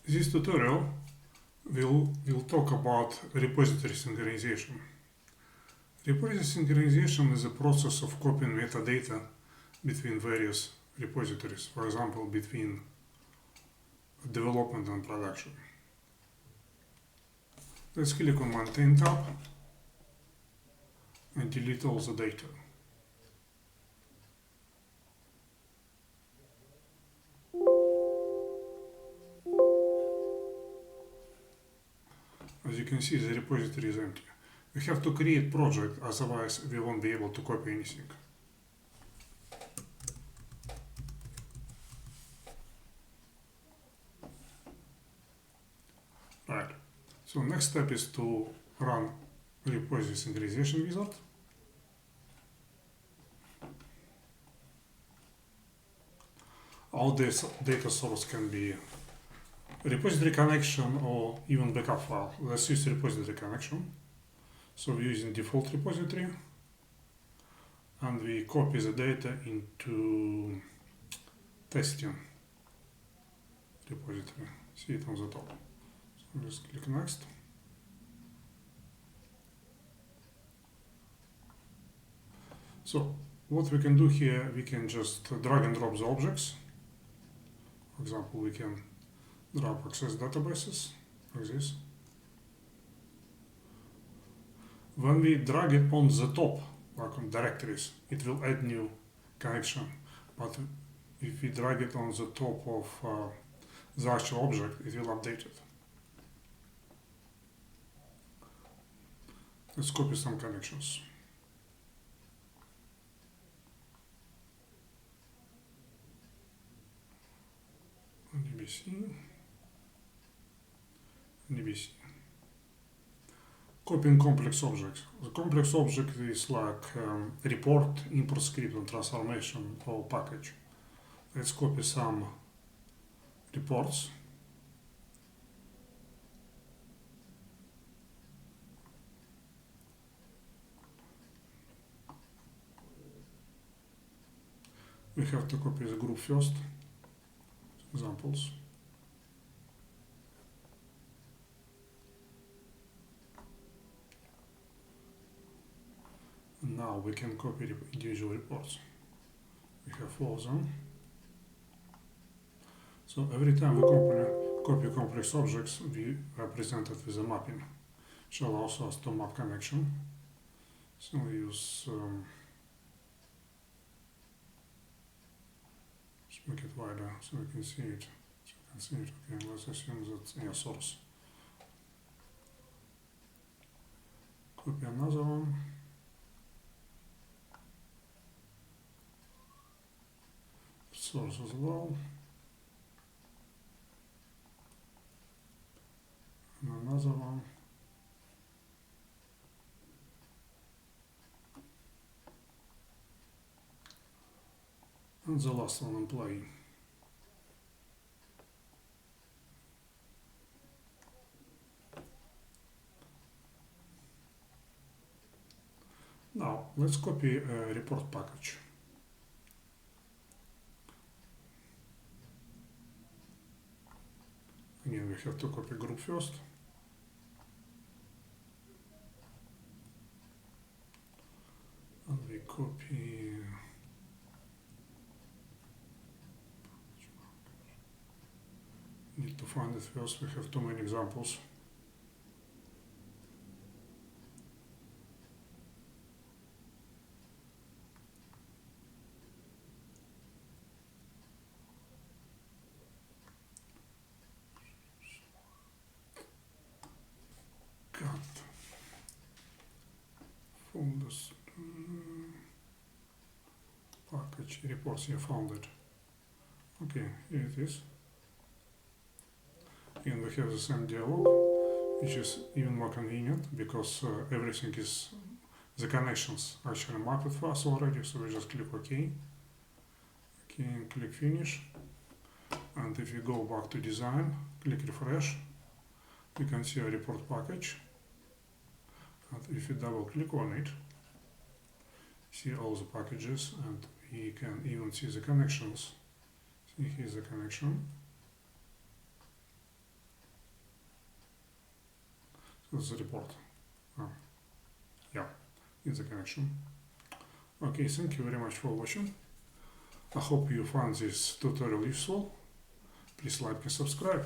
This tutorial will talk about repository synchronization. Repository synchronization is a process of copying metadata between various repositories, for example, between development and production. Let's click on Maintain tab and delete all the data. As you can see, the repository is empty. We have to create project, otherwise we won't be able to copy anything. Right. So next step is to run repository synchronization wizard. All this data source can be repository connection or even backup file. Let's use repository connection. So we're using default repository and we copy the data into testing repository. See it on the top. So just click next. So what we can do here, we can just drag and drop the objects. For example, we can drop access databases like this. When we drag it on the top, like on directories, it will add new connection. But if we drag it on the top of the actual object, it will update it. Let's copy some connections. DBC. Copying complex objects. The complex object is like report, import script, and transformation or package. Let's copy some reports. We have to copy the group first. Examples. And now we can copy individual reports. We have 4 of them. So every time we copy complex objects, we represent it with a mapping, which allows us to map connection. So we use let's make it wider so we can see it. Okay, let's assume that's a source. Copy another one. Source as well. And another one. And the last one employee. Now let's copy a report package. Again, we have to copy group first. And we copy need to find it first, we have too many examples. Folders, package, reports, you found it. Okay, here it is. And we have the same dialog, which is even more convenient because everything is, the connections actually mapped for us already, so we just click OK. Okay, and click Finish. And if you go back to design, click Refresh, you can see a report package. And if you double click on it, see all the packages, and we can even see the connections. See, here's the connection. the report. In the connection. Okay, thank you very much for watching. I hope you found this tutorial useful. Please like and subscribe.